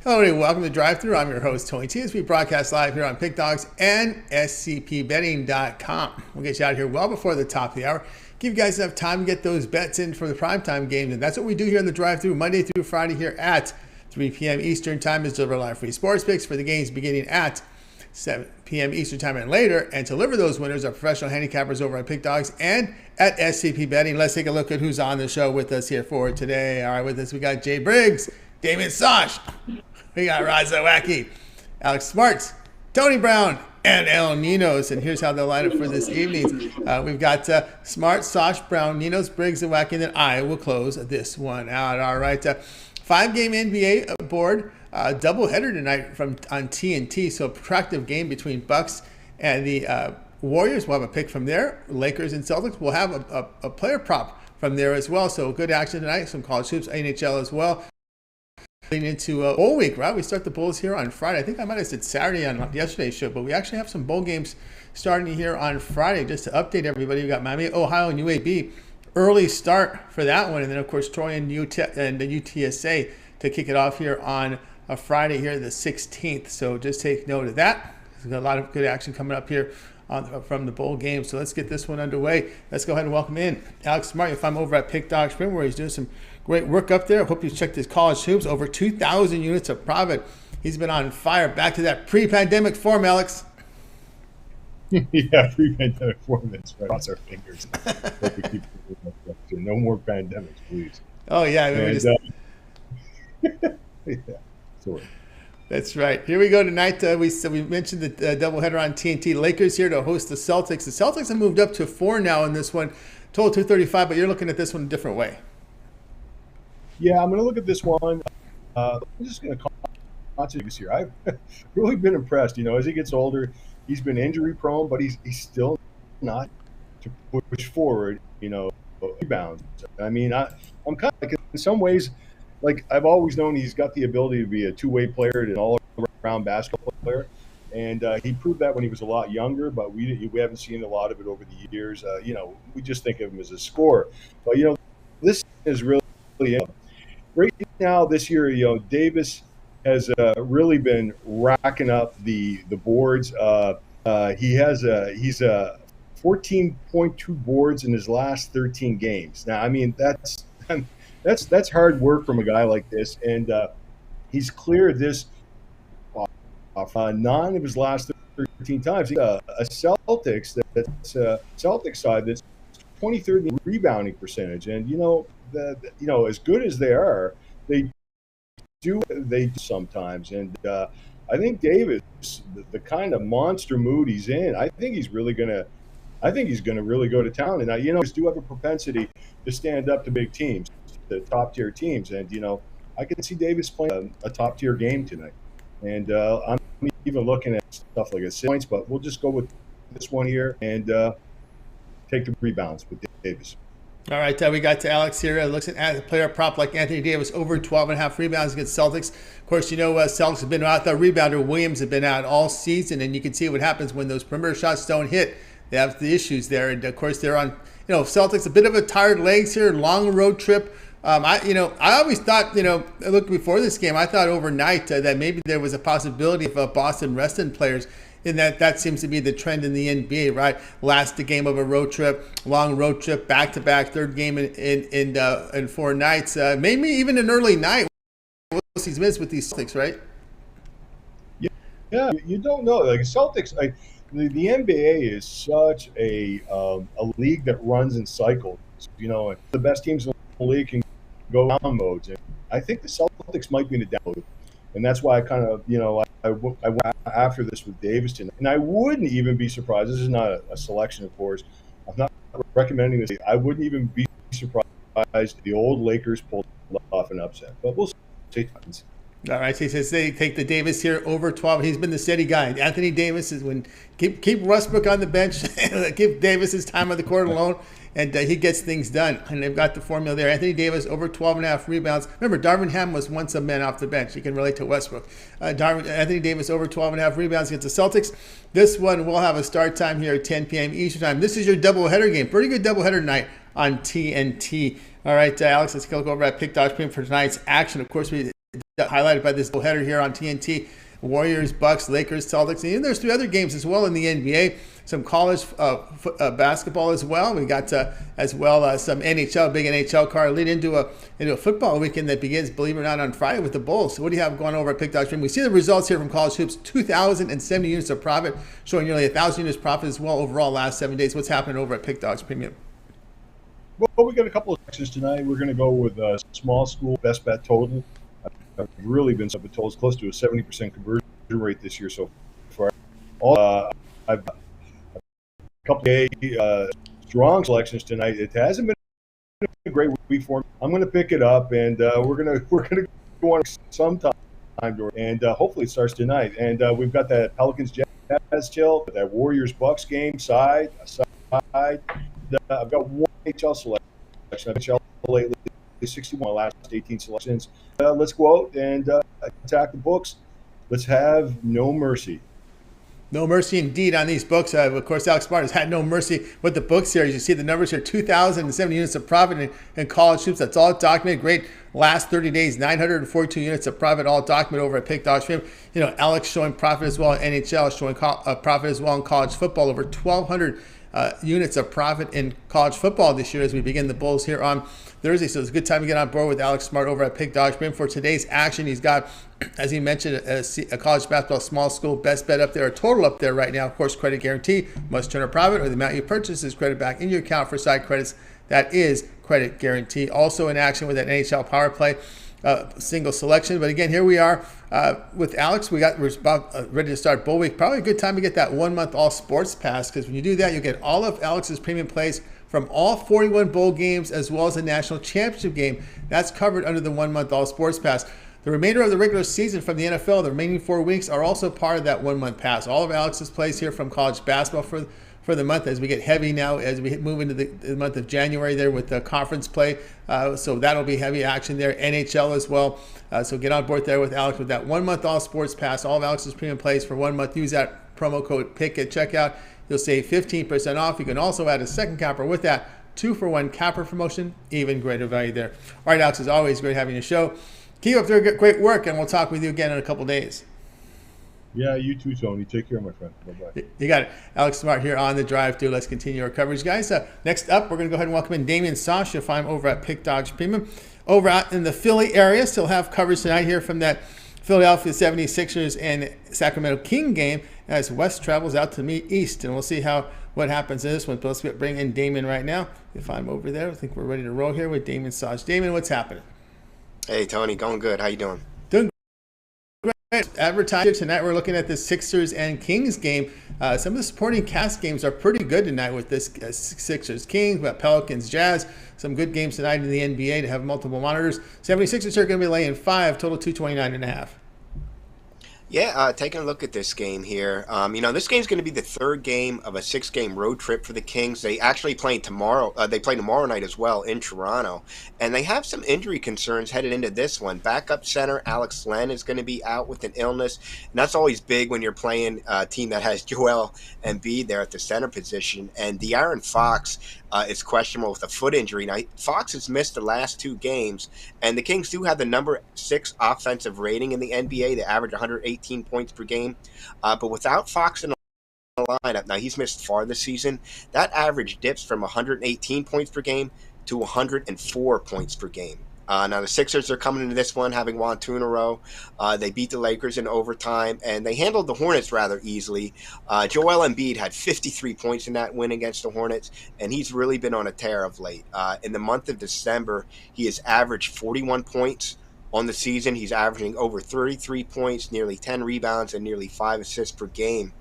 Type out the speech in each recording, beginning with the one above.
Hello, everybody. Welcome to Drive Thru. I'm your host, Tony T. As we broadcast live here on Pick Dogs and scpbetting.com. We'll get you out here well before the top of the hour. Give you guys enough time to get those bets in for the primetime games. And that's what we do here in the Drive Thru Monday through Friday here at 3 p.m. Eastern Time is deliver live free sports picks for the games beginning at 7 p.m. Eastern Time and later. And to deliver those winners are professional handicappers over at Pick Dogs and at SCP Betting. Let's take a look at who's on the show with us here for today. All right, with us we got Jay Briggs, Damian Sosh. We got Zawacky, Alex Smarts, Tony Brown, and El Ninos. And here's how they'll line up for this evening. We've got Smart, Sosh, Brown, Ninos, Briggs, Zawacky, and then I will close this one out. All right. 5-game NBA board. Doubleheader tonight on TNT. So attractive game between Bucks and the Warriors. We'll have a pick from there. Lakers and Celtics. We'll have a player prop from there as well. So good action tonight. Some college hoops, NHL as well. Into bowl week, right? We start the bowls here on Friday. I think I might have said Saturday on yesterday's show, but we actually have some bowl games starting here on Friday. Just to update everybody, we got Miami, Ohio, and UAB. Early start for that one, and then of course Troy and the UTSA to kick it off here on a Friday here, the 16th. So just take note of that. There's a lot of good action coming up here from the bowl game. So let's get this one underway. Let's go ahead and welcome in Alex Smart. If I'm over at Pick Dog Sprint, where he's doing some great work up there. I hope you checked his college hoops. Over 2,000 units of profit. He's been on fire. Back to that pre-pandemic form, Alex. Yeah, pre-pandemic form. That's right. Cross our fingers. No more pandemics, please. Oh, yeah. Yeah. Sorry. That's right. Here we go tonight. We mentioned the doubleheader on TNT. Lakers here to host the Celtics. The Celtics have moved up to 4 now in this one. Total 235, but you're looking at this one a different way. Yeah, I'm going to look at this one. I'm just going to concentrate this year. I've really been impressed. You know, as he gets older, he's been injury prone, but he's still not to push forward. You know, rebounds. I mean, I'm kind of like in some ways, like I've always known he's got the ability to be a two-way player and an all-around basketball player, and he proved that when he was a lot younger. But we haven't seen a lot of it over the years. You know, we just think of him as a scorer, but you know, this is really. Right now, this year, you know, Davis has really been racking up the boards. He's 14.2 boards in his last 13 games. Now, I mean, that's hard work from a guy like this, and he's cleared this off 9 of his last 13 times. A Celtics Celtics side that's 23rd in rebounding percentage, and you know. As good as they are, they do sometimes. And I think Davis, the kind of monster mood he's in, I think he's really gonna really go to town. And you know, do have a propensity to stand up to big teams, the top tier teams. And you know, I can see Davis playing a top tier game tonight. And I'm even looking at stuff like a 6 points, but we'll just go with this one here and take the rebounds with Davis. All right, we got to Alex here. Looks at a player prop like Anthony Davis over 12.5 rebounds against Celtics. Of course, you know Celtics have been out. The rebounder Williams have been out all season, and you can see what happens when those perimeter shots don't hit. They have the issues there, and of course they're on. You know, Celtics a bit of a tired legs here, long road trip. I always thought, look before this game, I thought overnight that maybe there was a possibility of Boston resting players. And that seems to be the trend in the NBA, right? Last game of a road trip, long road trip, back-to-back, third game in 4 nights. Maybe even an early night. He's missed with these Celtics, right? Yeah, you don't know. Like Celtics, the NBA is such a league that runs in cycles. You know, the best teams in the league can go down modes. And I think the Celtics might be in a down mode. And that's why I kind of, I went after this with Davis tonight. And I wouldn't even be surprised. This is not a selection, of course. I'm not recommending this. I wouldn't even be surprised if the old Lakers pulled off an upset. But we'll see. All right, so he says they take the Davis here over 12. He's been the steady guy. Anthony Davis is keep Westbrook on the bench, give Davis his time on the court alone, and he gets things done. And they've got the formula there. Anthony Davis over 12.5 rebounds. Remember, Darvin Ham was once a man off the bench. You can relate to Westbrook. Anthony Davis over 12.5 rebounds against the Celtics. This one will have a start time here at 10 p.m. Eastern time. This is your doubleheader game. Pretty good doubleheader tonight on TNT. All right, Alex, let's go over at Pick Dog Sprint for tonight's action. Of course, we highlighted by this header here on TNT. Warriors, Bucks, Lakers, Celtics, and there's 3 other games as well in the NBA. Some college basketball as well. We got as well some NHL, big NHL card lead into a football weekend that begins, believe it or not, on Friday with the Bulls. So what do you have going over at Pick Dog Stream? We see the results here from college hoops: 2,070 units of profit, showing nearly 1,000 units profit as well overall last 7 days. What's happening over at Pick Dogs Premium? Well, we got a couple of sections tonight. We're going to go with small school best bet total. I've really been told it's close to a 70% conversion rate this year so far. I've got a couple of strong selections tonight. It hasn't been a great week for me. I'm going to pick it up, and we're going to go on sometime, and hopefully it starts tonight. And we've got that Pelicans Jazz chill, that Warriors Bucks game side. I've got one NHL selection. NHL lately. 61 last 18 selections. Let's go out and attack the books. Let's have no mercy. No mercy indeed on these books. Of course, Alex Smart has had no mercy with the book series. You see the numbers here: 2,070 units of profit in college hoops. That's all documented. Great last 30 days, 942 units of profit, all documented over at Pick Dog Stream. You know, Alex showing profit as well in NHL, showing profit as well in college football. Over 1,200 units of profit in college football this year as we begin the Bulls here on Thursday. So it's a good time to get on board with Alex Smart over at Pick Dog Stream. For today's action, he's got, as he mentioned, a college basketball small school best bet up there, a total up there right now. Of course, credit guarantee, must turn a profit, or the amount you purchase is credit back in your account for side credits. That is credit guarantee. Also in action with that NHL power play. Single selection. But again, here we are with Alex. We're about ready to start Bowl Week. Probably a good time to get that 1 month all sports pass, because when you do that, you get all of Alex's premium plays from all 41 bowl games as well as the national championship game. That's covered under the 1 month all sports pass. The remainder of the regular season from the NFL, the remaining 4 weeks, are also part of that 1 month pass. All of Alex's plays here from college basketball for the month, as we get heavy now, as we move into the month of January there with the conference play. So that'll be heavy action there. NHL as well. So get on board there with Alex with that 1 month all sports pass. All of Alex's premium plays for 1 month. Use that promo code PICK at checkout. You'll save 15% off. You can also add a second capper with that 2-for-1 capper promotion. Even greater value there. All right, Alex, as always, great having you show. Keep up their great work, and we'll talk with you again in a couple days. Yeah, you too, Tony. Take care, my friend. Bye-bye. You got it. Alex Smart here on the drive through. Let's continue our coverage, guys. Next up, we're going to go ahead and welcome in Damian Sosh. You'll find him over at Pick Dogs Premium. Over out in the Philly area, still have coverage tonight here from that Philadelphia 76ers and Sacramento King game as West travels out to meet East. And we'll see what happens in this one. But let's bring in Damian right now. You'll find him over there. I think we're ready to roll here with Damian Sosh. Damian, what's happening? Hey, Tony. Going good. How you doing? Doing great. Advertising tonight, we're looking at the Sixers and Kings game. Some of the supporting cast games are pretty good tonight with this Sixers Kings, but Pelicans Jazz. Some good games tonight in the NBA to have multiple monitors. 76ers are going to be laying 5, total 229.5. Yeah, taking a look at this game here. This game's going to be the third game of a 6-game road trip for the Kings. They actually play tomorrow. They play tomorrow night as well in Toronto, and they have some injury concerns headed into this one. Backup center Alex Len is going to be out with an illness, and that's always big when you're playing a team that has Joel Embiid there at the center position. And De'Aaron Fox is questionable with a foot injury. Now, Fox has missed the last 2 games, and the Kings do have the number 6 offensive rating in the NBA. They average 118 points per game. But without Fox in the lineup, now he's missed far this season, that average dips from 118 points per game to 104 points per game. Now, the Sixers are coming into this one having won 2 in a row. They beat the Lakers in overtime, and they handled the Hornets rather easily. Joel Embiid had 53 points in that win against the Hornets, and he's really been on a tear of late. In the month of December, he has averaged 41 points on the season. He's averaging over 33 points, nearly 10 rebounds, and nearly 5 assists per game.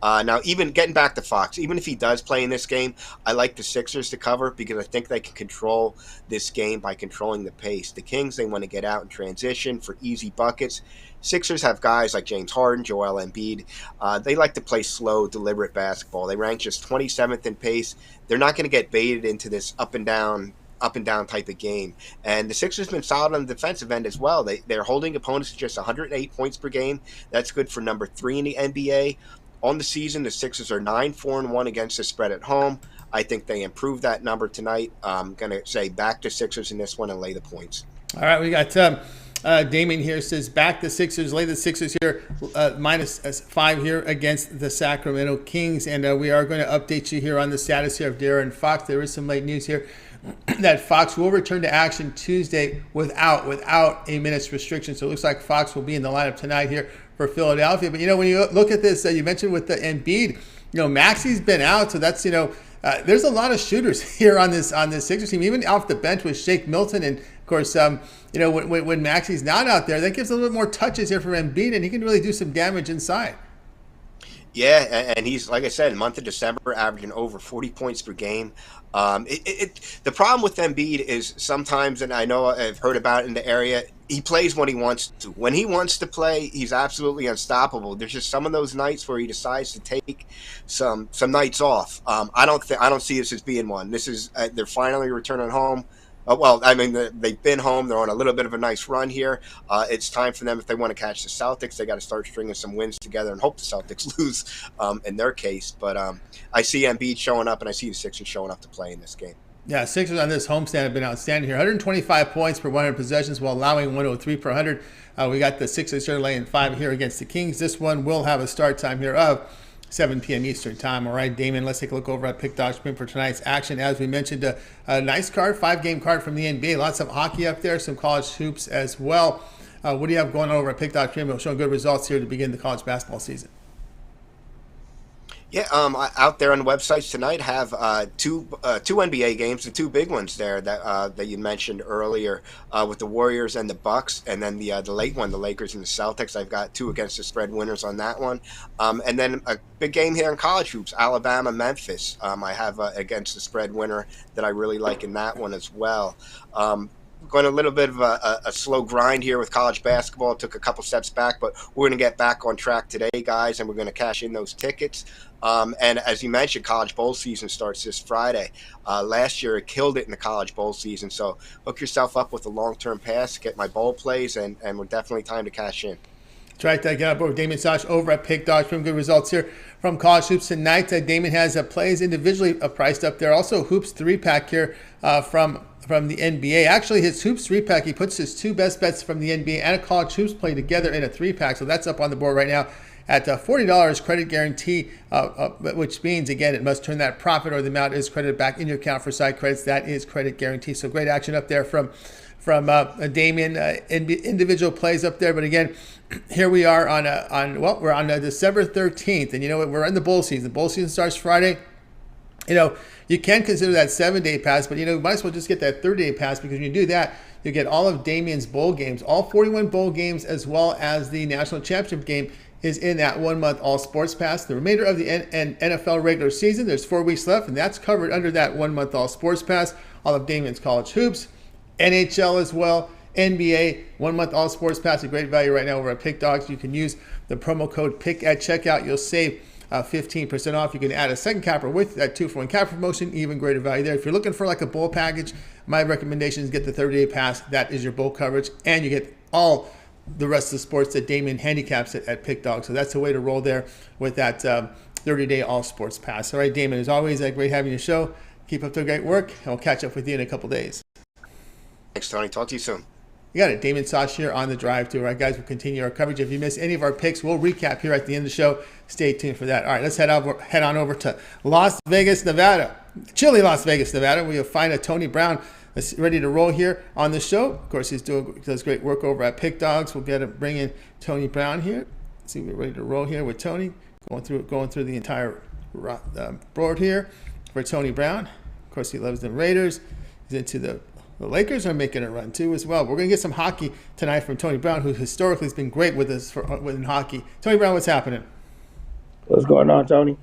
Now, even getting back to Fox, even if he does play in this game, I like the Sixers to cover because I think they can control this game by controlling the pace. The Kings, they want to get out and transition for easy buckets. Sixers have guys like James Harden, Joel Embiid. They like to play slow, deliberate basketball. They rank just 27th in pace. They're not going to get baited into this up and down type of game. And the Sixers have been solid on the defensive end as well. They're holding opponents to just 108 points per game. That's good for number 3 in the NBA. On the season, the Sixers are 9-4-1 against the spread at home. I think they improved that number tonight. I'm going to say back to Sixers in this one and lay the points. All right, we got Damien here says back the Sixers, lay the Sixers here, -5 here against the Sacramento Kings. And we are going to update you here on the status here of De'Aaron Fox. There is some late news here that Fox will return to action Tuesday without a minutes restriction. So it looks like Fox will be in the lineup tonight here for Philadelphia. But, when you look at this, you mentioned with the Embiid, Maxi's been out. So that's, there's a lot of shooters here on this Sixers team, even off the bench with Shake Milton. And, of course, when Maxi's not out there, that gives a little bit more touches here for Embiid, and he can really do some damage inside. Yeah, and he's, like I said, month of December, averaging over 40 points per game. The problem with Embiid is sometimes, and I know I've heard about it in the area, he plays when he wants to. When he wants to play, he's absolutely unstoppable. There's just some of those nights where he decides to take some nights off. I don't see this as being one. This is they're finally returning home. They've been home. They're on a little bit of a nice run here. It's time for them, if they want to catch the Celtics, they got to start stringing some wins together and hope the Celtics lose in their case. But I see Embiid showing up, and I see the Sixers showing up to play in this game. Yeah, Sixers on this homestand have been outstanding here. 125 points per 100 possessions while allowing 103 per 100. We got the Sixers here laying 5 here against the Kings. This one will have a start time here of 7 p.m. Eastern time. All right, Damon, let's take a look over at Pick Dog Sprint for tonight's action. As we mentioned, a nice card, 5-game card from the NBA. Lots of hockey up there, some college hoops as well. What do you have going on over at Pick Dog Sprint? We'll show good results here to begin the college basketball season. Yeah, out there on the websites tonight have two NBA games, the two big ones there that you mentioned earlier with the Warriors and the Bucks, and then the late one, the Lakers and the Celtics. I've got 2 against the spread winners on that one, and then a big game here in college hoops, Alabama, Memphis. I have against the spread winner that I really like in that one as well. Going a little bit of a slow grind here with college basketball. It took a couple steps back, but we're going to get back on track today, guys, and we're going to cash in those tickets. And as you mentioned, college bowl season starts this Friday. Last year, it killed it in the college bowl season. So hook yourself up with a long-term pass, get my bowl plays, and we're definitely time to cash in. That's right. Get up over Damian Sosh over at Pick Dog. Some good results here from college hoops tonight. Damon has plays individually priced up there. Also, hoops 3-pack here from the NBA. Actually, his hoops 3-pack, he puts his 2 best bets from the NBA and a college hoops play together in a 3-pack. So that's up on the board right now at $40 credit guarantee, which means, again, it must turn that profit or the amount is credited back in your account for side credits. That is credit guarantee. So great action up there from Damian. Individual plays up there. But again, here we are we're on December 13th. And we're in the bowl season. The bowl season starts Friday. You can consider that 7-day pass, but you might as well just get that 30-day pass, because when you do that, you get all of Damian's bowl games, all 41 bowl games, as well as the national championship game is in that 1-month all sports pass. The remainder of the NFL regular season, there's 4 weeks left, and that's covered under that 1-month all sports pass. All of Damian's college hoops, NHL as well, NBA, 1-month all sports pass, a great value right now over at Pick Dogs. You can use the promo code PICK at checkout. You'll save 15% off. You can add a second capper with that 2-for-1 capper promotion, even greater value there. If you're looking for like a bowl package, my recommendation is get the 30-day pass. That is your bowl coverage, and you get all the rest of the sports that Damian handicaps at Pick Dog. So that's the way to roll there with that 30-day all sports pass. All right, Damian, as always, great having you show. Keep up the great work, and we'll catch up with you in a couple days. Thanks, Tony. Talk to you soon. You got it. Damian Sosh here on the drive too. All right, guys, we'll continue our coverage. If you miss any of our picks, we'll recap here at the end of the show. Stay tuned for that. All right, let's head on over to Las Vegas, Nevada. Chilly Las Vegas, Nevada. We'll find a Tony Brown ready to roll here on the show. Of course, he does great work over at Pick Dogs. We'll bring in Tony Brown here. Let's see, we're ready to roll here with Tony. Going through the entire board here for Tony Brown. Of course, he loves the Raiders. He's into the Lakers are making a run too as well. We're going to get some hockey tonight from Tony Brown, who historically has been great with us in hockey. Tony Brown, what's happening? What's going on, Tony?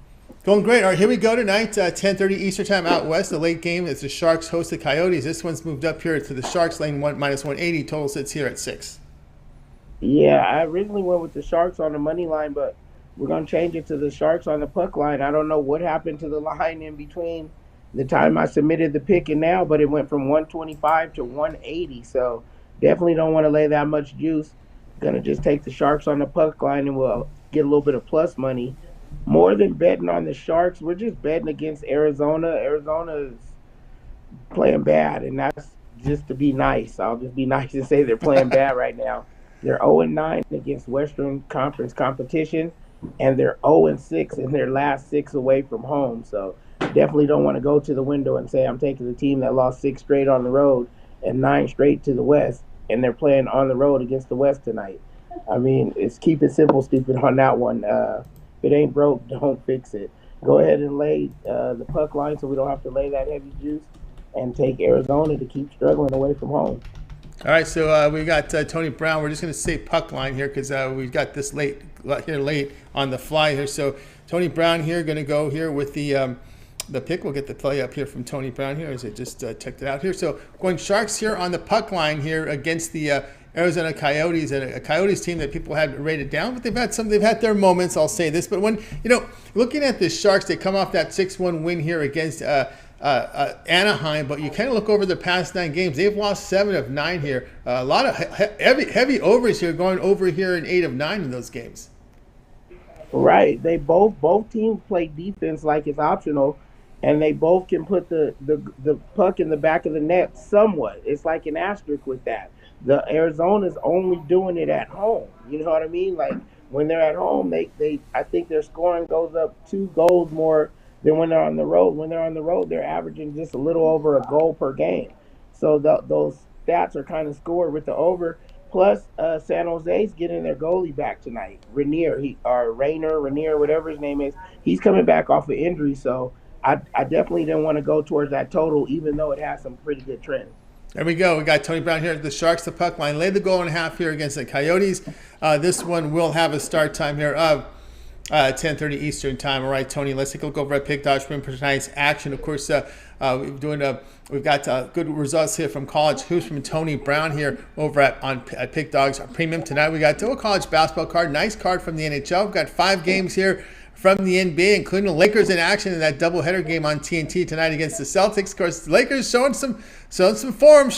Going great. All right, here we go tonight, 10:30 Eastern time out west. The late game is the Sharks host the Coyotes. This one's moved up here to the Sharks lane, -180. Total sits here at 6. Yeah, I originally went with the Sharks on the money line, but we're going to change it to the Sharks on the puck line. I don't know what happened to the line in between the time I submitted the pick and now, but it went from 125 to 180. So definitely don't want to lay that much juice. Going to just take the Sharks on the puck line, and we'll get a little bit of plus money. More than betting on the Sharks, we're just betting against Arizona. Arizona is playing bad, and that's just to be nice, I'll just be nice and say they're playing bad right now. They're 0-9 against Western Conference competition, and they're 0-6 in their last 6 away from home. So definitely don't want to go to the window and say I'm taking the team that lost 6 straight on the road and 9 straight to the West, and they're playing on the road against the West tonight. I mean, it's keep it simple, stupid on that one. If it ain't broke, don't fix it. Go ahead and lay the puck line so we don't have to lay that heavy juice, and take Arizona to keep struggling away from home. All right, so we got Tony Brown. We're just going to say puck line here because we've got this late on the fly here. So Tony Brown here going to go here with the pick. We'll get the play up here from Tony Brown here as I just checked it out here. So going Sharks here on the puck line here against the Arizona Coyotes, and a Coyotes team that people had rated down, but they've had their moments. I'll say this, but when looking at the Sharks, they come off that 6-1 win here against Anaheim, but you kind of look over the past 9 games, they've lost 7 of 9 here. A lot of heavy overs here, going over here in 8 of 9 in those games. Right. They both teams play defense like it's optional, and they both can put the puck in the back of the net somewhat. It's like an asterisk with that. The Arizona's only doing it at home. You know what I mean? Like when they're at home, they I think their scoring goes up 2 goals more than when they're on the road. When they're on the road, they're averaging just a little over a goal per game. So those stats are kind of scored with the over. Plus, San Jose's getting their goalie back tonight. Rainier, whatever his name is, he's coming back off of injury. So I definitely didn't want to go towards that total, even though it has some pretty good trends. There we go. We got Tony Brown here at the Sharks, the puck line. Laid the goal and a half here against the Coyotes. This one will have a start time here of 10:30 Eastern time. All right, Tony, let's take a look over at Pick Dodge for tonight's action. Of course, we've got good results here from college hoops from Tony Brown here over at Pick Dogs Premium. Tonight we got a college basketball card. Nice card from the NHL. We've got 5 games here from the NBA, including the Lakers in action in that doubleheader game on TNT tonight against the Celtics. Of course, the Lakers showing some form.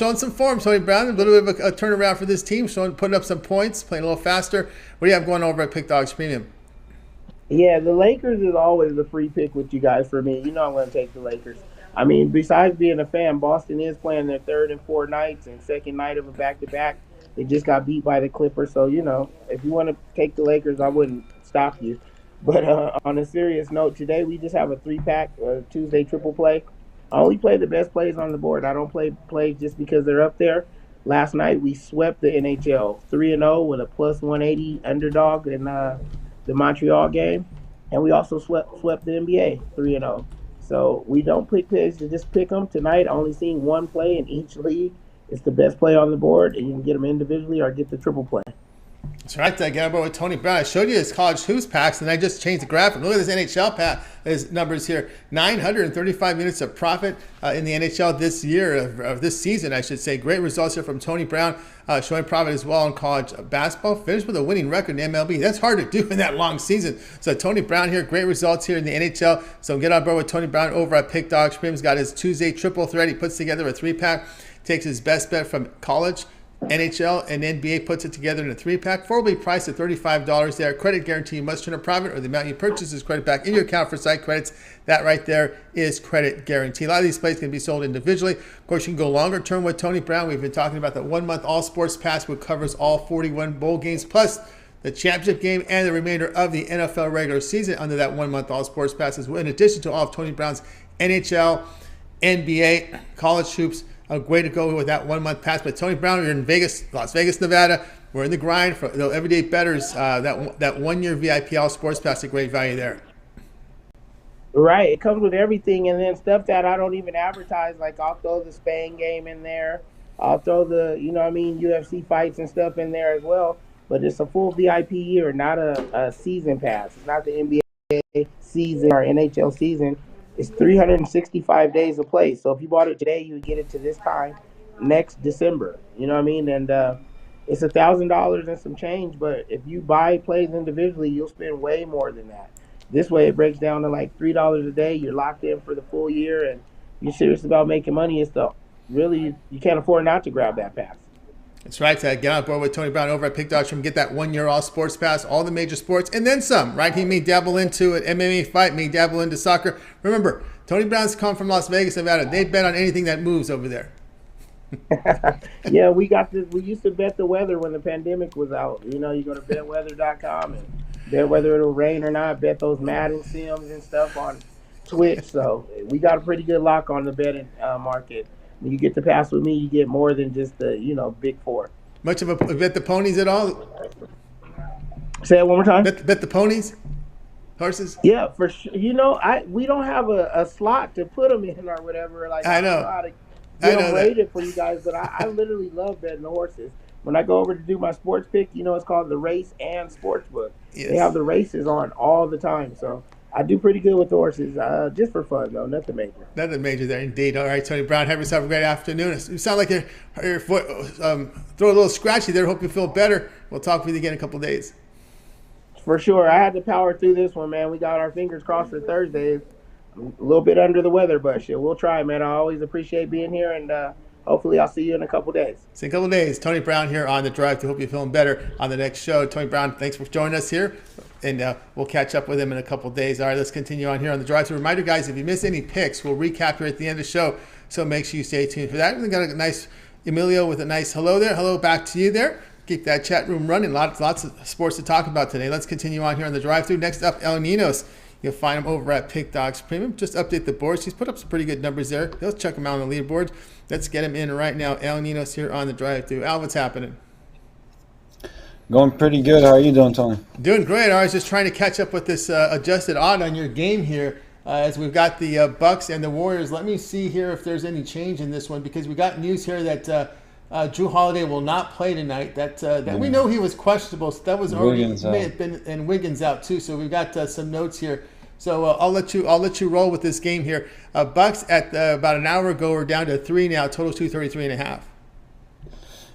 Tony Brown, a little bit of a turnaround for this team, putting up some points, playing a little faster. What do you have going over at Pick Dogs Premium? Yeah, the Lakers is always a free pick with you guys for me. You know I'm going to take the Lakers. I mean, besides being a fan, Boston is playing their 3rd and 4th nights and 2nd night of a back-to-back. They just got beat by the Clippers. So, if you want to take the Lakers, I wouldn't stop you. But on a serious note, today we just have a 3-pack Tuesday triple play. I only play the best plays on the board. I don't play plays just because they're up there. Last night we swept the NHL 3-0 with a plus 180 underdog in the Montreal game, and we also swept the NBA 3-0. So we don't pick plays to just pick them. Tonight, only seeing one play in each league. It's the best play on the board, and you can get them individually or get the triple play. That's right. I got about with Tony Brown. I showed you his college hoops packs, and I just changed the graphic. Look at this NHL pack. His numbers here: 935 minutes of profit in the NHL this year, of this season, I should say. Great results here from Tony Brown, showing profit as well in college basketball. Finished with a winning record in MLB. That's hard to do in that long season. So Tony Brown here, great results here in the NHL. So get on board with Tony Brown over at Pick Dogs Premium. He's got his Tuesday triple threat. He puts together a 3-pack, takes his best bet from college, NHL, and NBA, puts it together in a 3-pack. 4 will be priced at $35 there. Credit guarantee: you must turn a profit or the amount you purchase is credit back in your account for site credits. That right there is credit guarantee. A lot of these plays can be sold individually. Of course, you can go longer term with Tony Brown. We've been talking about the 1-month all sports pass, which covers all 41 bowl games plus the championship game and the remainder of the NFL regular season under that 1-month all sports pass, as well, in addition to all of Tony Brown's NHL, NBA, college hoops. A way to go with that 1-month pass. But Tony Brown, you're in Vegas, Las Vegas, Nevada. We're in the grind for the everyday bettors. That 1-year VIP all sports pass, a great value there. Right, it comes with everything, and then stuff that I don't even advertise. Like I'll throw the Spain game in there. I'll throw the UFC fights and stuff in there as well. But it's a full VIP year, not a season pass. It's not the NBA season or NHL season. It's 365 days of play. So if you bought it today, you would get it to this time next December. You know what I mean? And it's $1,000 and some change. But if you buy plays individually, you'll spend way more than that. This way, it breaks down to like $3 a day. You're locked in for the full year, and you're serious about making money. It's you can't afford not to grab that pass. That's right. Get on board with Tony Brown over at Pick Dogs Premium. Get that 1-year all sports pass, all the major sports, and then some, right? He may dabble into an MMA fight, may dabble into soccer. Remember, Tony Brown's come from Las Vegas, Nevada. They bet on anything that moves over there. Yeah, we got this. We used to bet the weather when the pandemic was out. You go to betweather.com and bet whether it'll rain or not. Bet those Madden sims and stuff on Twitch. So we got a pretty good lock on the betting market. When you get to pass with me, you get more than just the big four. Much of a bet the ponies at all? Say it one more time. Bet the ponies, horses. Yeah, for sure. We don't have a slot to put them in or whatever. Like I I don't know know. how to I get know them that. rated for you guys, but I literally love betting the horses. When I go over to do my sports pick, it's called the Race and Sportsbook. They Yes. have the races on all the time, so I do pretty good with the horses, just for fun though, nothing major. Nothing major there, indeed. All right, Tony Brown, have yourself a great afternoon. You sound like your foot throw a little scratchy there. Hope you feel better. We'll talk with you again in a couple of days. For sure, I had to power through this one, man. We got our fingers crossed for Thursday. I'm a little bit under the weather, but shit, we'll try, man. I always appreciate being here, and hopefully I'll see you in a couple days. See you in a couple of days. Tony Brown here on the drive to hope you're feeling better on the next show. Tony Brown, thanks for joining us here. And we'll catch up with him in a couple of days. All right, let's continue on here on the drive. So reminder, guys, if you miss any picks, we'll recap here at the end of the show. So make sure you stay tuned for that. We got a nice Emilio with a nice hello there. Hello back to you there. Keep that chat room running. Lots of sports to talk about today. Let's continue on here on the drive-through. Next up, El Ninos. You'll find him over at Pick Dogs Premium. Just update the boards. He's put up some pretty good numbers there. Let's check him out on the leaderboard. Let's get him in right now. El Ninos here on the drive-through. Al, what's happening? Going pretty good. How are you doing, Tony? Doing great. I was just trying to catch up with this adjusted odd on your game here as we've got the Bucks and the Warriors. Let me see here if there's any change in this one because we got news here that Drew Holiday will not play tonight. That we know he was questionable. So that was already may have been, and Wiggins out too. So we've got some notes here. So I'll let you roll with this game here. Bucks at about an hour ago are down to 3 now. Total 233.5.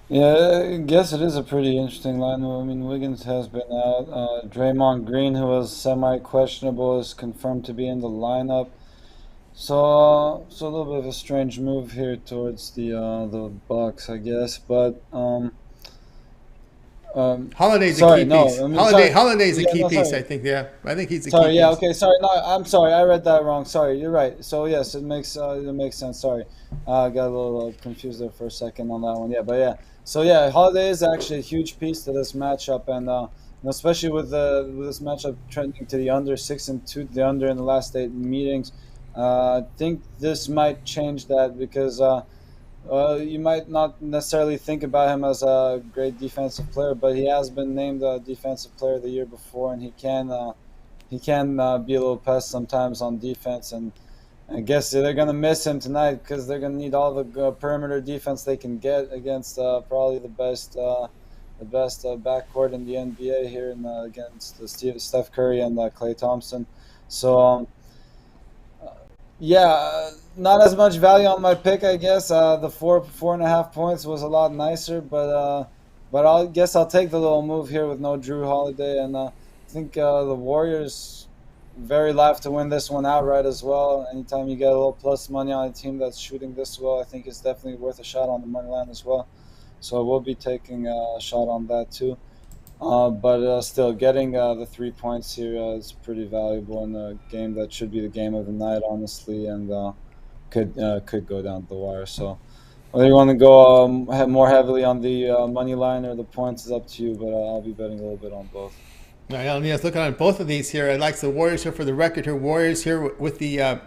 Yeah, I guess it is a pretty interesting line. I mean, Wiggins has been out. Draymond Green, who was semi-questionable, is confirmed to be in the lineup. So a little bit of a strange move here towards the Bucks, I guess. But Holiday's sorry, a key no, piece. I mean, sorry. Holiday's a Yeah, key no, piece, sorry. I think. Yeah, I think he's a key Sorry, yeah, piece. okay, sorry. No, I'm sorry. I read that wrong. Sorry, you're right. So yes, it makes sense. Sorry, I got a little confused there for a second on that one. Yeah, but yeah. So yeah, Holiday is actually a huge piece to this matchup, and especially with this matchup trending to the under 6-2, the under in the last 8 meetings. I think this might change that because you might not necessarily think about him as a great defensive player, but he has been named a defensive player of the year before, and he can be a little pest sometimes on defense. And I guess they're going to miss him tonight because they're going to need all the perimeter defense they can get against probably the best backcourt in the NBA here against Steph Curry and Klay Thompson. So yeah, not as much value on my pick, I guess. The 4.5 points was a lot nicer, but I guess I'll take the little move here with no Drew Holiday, and I think the Warriors very live to win this one outright as well. Anytime you get a little plus money on a team that's shooting this well, I think it's definitely worth a shot on the money line as well. So I will be taking a shot on that too. But still, getting the 3 points here is pretty valuable in a game that should be the game of the night, honestly, and could go down to the wire. So whether you want to go more heavily on the money line or the points is up to you, but I'll be betting a little bit on both. All right, Ninos, looking on both of these here. I like the Warriors here for the record here. Warriors here with the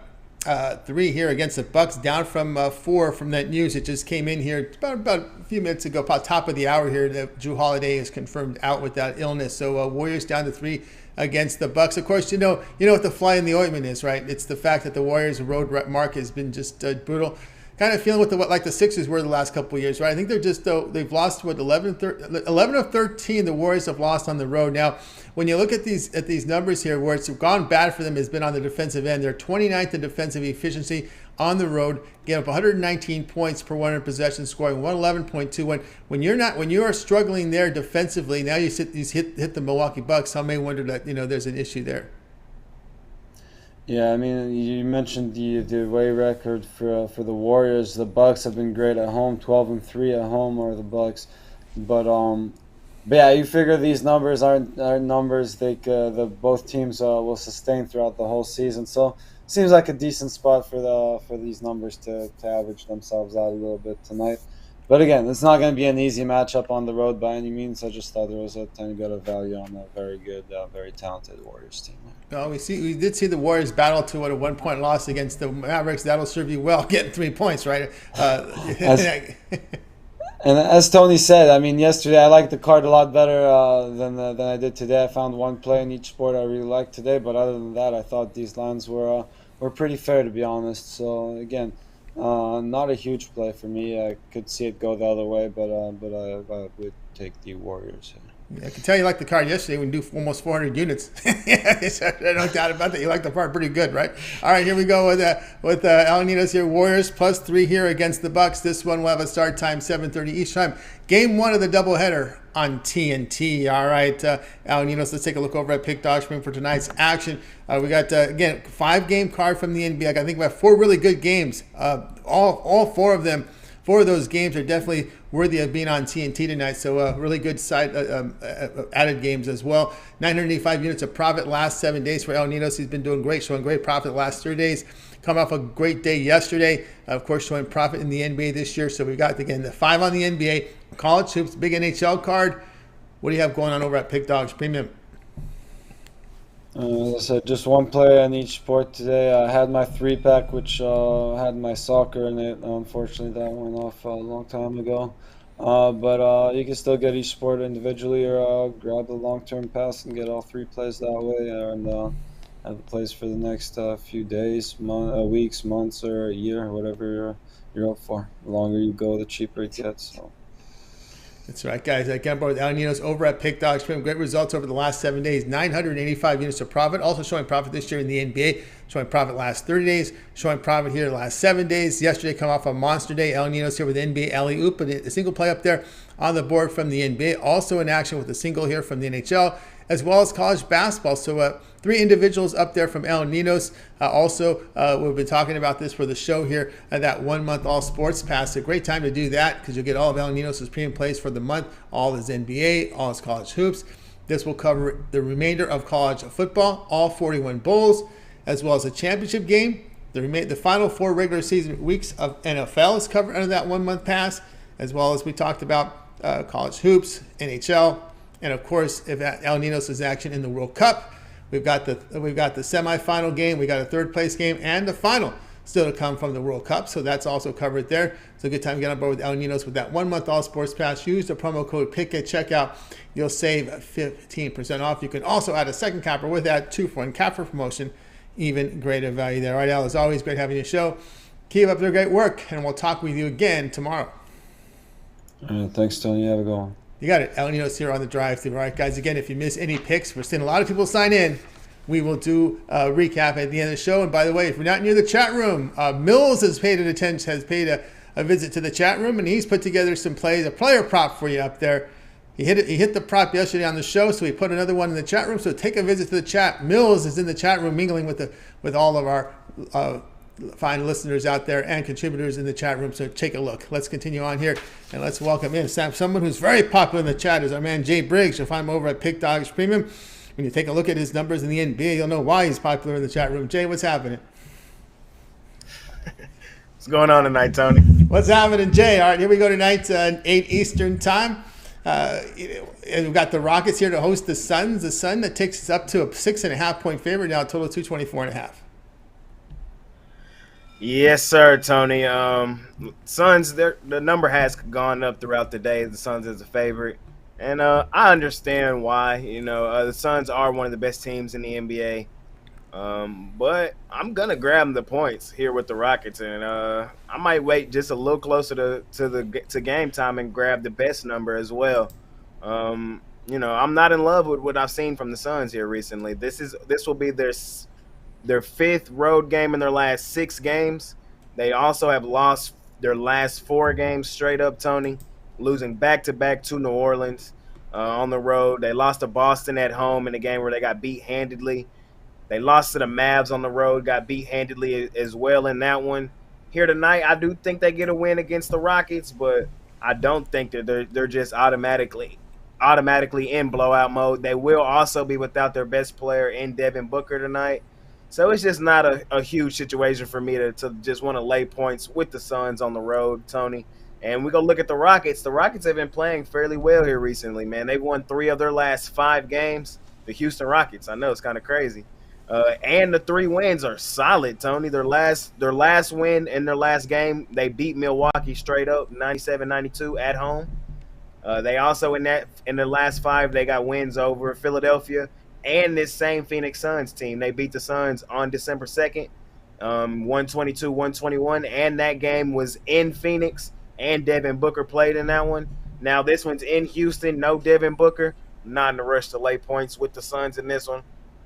3 here against the Bucks, down from 4 from that news. It just came in here about a few minutes ago, about top of the hour here, that Drew Holiday is confirmed out with that illness. So Warriors down to 3 against the Bucks. Of course, you know what the fly in the ointment is, right? It's the fact that the Warriors' road mark has been just brutal. Kind of feeling what the Sixers were the last couple of years, right? I think they're just they've lost 11 of 13 the Warriors have lost on the road. Now, when you look at these numbers here, where it's gone bad for them has been on the defensive end. They're 29th in defensive efficiency on the road, getting up 119 points per 100 possessions, scoring 111.2. When you are struggling there defensively, now you hit the Milwaukee Bucks. Some may wonder that there's an issue there. Yeah, I mean, you mentioned the away record for the Warriors. The Bucks have been great at home, 12-3 at home are the Bucks, but yeah, you figure these numbers aren't numbers the both teams will sustain throughout the whole season. So seems like a decent spot for these numbers to average themselves out a little bit tonight. But again, it's not going to be an easy matchup on the road by any means. I just thought there was a tiny bit of value on a very good, very talented Warriors team. No, we did see the Warriors battle to a 1-point loss against the Mavericks. That'll serve you well, getting 3 points, right? And as Tony said, I mean, yesterday I liked the card a lot better than I did today. I found one play in each sport I really liked today, but other than that, I thought these lines were pretty fair, to be honest. So again, not a huge play for me. I could see it go the other way, but I would take the Warriors here. I can tell you liked the card yesterday when you do almost 400 units. No doubt about that. You liked the card pretty good, right? All right, here we go with Ninos here. Warriors +3 here against the Bucks. This one will have a start time 7:30 each time. Game 1 of the doubleheader on TNT. All right, Ninos, let's take a look over at Pick Dog Spring for tonight's action. We got, again, 5-game card from the NBA. I think we have 4 really good games. All 4 of them. 4 of those games are definitely worthy of being on TNT tonight. So really good side added games as well. 985 units of profit last 7 days for Ninos. He's been doing great, showing great profit the last 3 days. Coming off a great day yesterday. Of course, showing profit in the NBA this year. So we got, again, the 5 on the NBA. College hoops, big NHL card. What do you have going on over at Pick Dogs Premium? As I said, just one player in each sport today. I had my 3-pack, which had my soccer in it. Unfortunately, that went off a long time ago. But you can still get each sport individually, or grab the long-term pass and get all 3 plays that way, and have the plays for the next few days, weeks, months, or a year, whatever you're up for. The longer you go, the cheaper it gets. So. That's right, guys. I got board with Ninos over at Pick Dogs. Great results over the last 7 days. 985 units of profit. Also showing profit this year in the NBA. Showing profit last 30 days. Showing profit here the last 7 days. Yesterday come off a monster day. Ninos here with NBA alley-oop. But a single play up there on the board from the NBA. Also in action with a single here from the NHL, as well as college basketball. So 3 individuals up there from Ninos. Also, we've been talking about this for the show here, that 1-month all sports pass. A great time to do that because you'll get all of Ninos' premium plays for the month, all his NBA, all his college hoops. This will cover the remainder of college football, all 41 bowls, as well as a championship game. The final 4 regular season weeks of NFL is covered under that 1-month pass, as well as we talked about college hoops, NHL, and of course, if Ninos' action in the World Cup. We've got the semifinal game, we got a 3rd place game, and the final still to come from the World Cup. So that's also covered there. It's a good time to get on board with Ninos with that 1-month all sports pass. Use the promo code PICK at checkout. You'll save 15% off. You can also add a second capper with that 2-for-1 capper promotion. Even greater value there. All right, Al, as always, great having you show. Keep up the great work, and we'll talk with you again tomorrow. Thanks, Tony. Have a good one. You got it. Ninos here on the drive-thru. All right, guys, again, if you miss any picks, we're seeing a lot of people sign in. We will do a recap at the end of the show. And by the way, if you're not near the chat room, Mills has paid a visit to the chat room, and he's put together some plays, a player prop for you up there. He hit the prop yesterday on the show, so we put another one in the chat room. So take a visit to the chat. Mills is in the chat room mingling with all of our fine listeners out there and contributors in the chat room. So take a look. Let's continue on here, and let's welcome in someone who's very popular in the chat is our man Jay Briggs. You'll find him over at Pick Dogs Premium. When you take a look at his numbers in the NBA, you'll know why he's popular in the chat room. Jay, what's happening? What's going on tonight, Tony? What's happening, Jay? All right, here we go tonight, 8 Eastern time. We've got the Rockets here to host the Suns. The Sun that takes us up to a 6.5-point favorite now, total 224.5. Yes, sir, Tony. Suns, the number has gone up throughout the day. The Suns is a favorite. And I understand why. The Suns are one of the best teams in the NBA. But I'm going to grab the points here with the Rockets. And I might wait just a little closer to game time and grab the best number as well. I'm not in love with what I've seen from the Suns here recently. This will be their 5th road game in their last 6 games. They also have lost their last 4 games straight up, Tony, losing back-to-back to New Orleans on the road. They lost to Boston at home in a game where they got beat handedly. They lost to the Mavs on the road, got beat handedly as well in that one. Here tonight, I do think they get a win against the Rockets, but I don't think that they're just automatically in blowout mode. They will also be without their best player in Devin Booker tonight. So it's just not a huge situation for me to just want to lay points with the Suns on the road, Tony. And we go look at the Rockets. The Rockets have been playing fairly well here recently, man. They've won 3 of their last 5 games. The Houston Rockets. I know it's kind of crazy. And the 3 wins are solid, Tony. Their last win in their last game, they beat Milwaukee straight up, 97-92 at home. They also in their last 5, they got wins over Philadelphia and this same Phoenix Suns team. They beat the Suns on December 2nd, 122-121, and that game was in Phoenix, and Devin Booker played in that one. Now this one's in Houston, no Devin Booker. Not in a rush to lay points with the Suns in this one.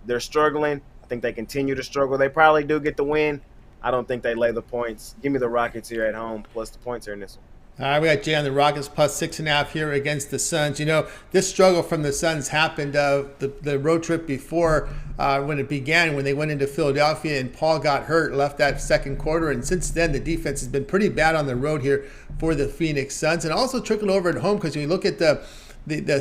They're struggling. I think they continue to struggle. They probably do get the win. I don't think they lay the points. Give me the Rockets here at home, plus the points here in this one. All right, we got Jay on the Rockets plus 6.5 here against the Suns. You know, this struggle from the Suns happened the road trip before when it began, when they went into Philadelphia and Paul got hurt, left that second quarter. And since then, the defense has been pretty bad on the road here for the Phoenix Suns. And also trickled over at home because when you look at the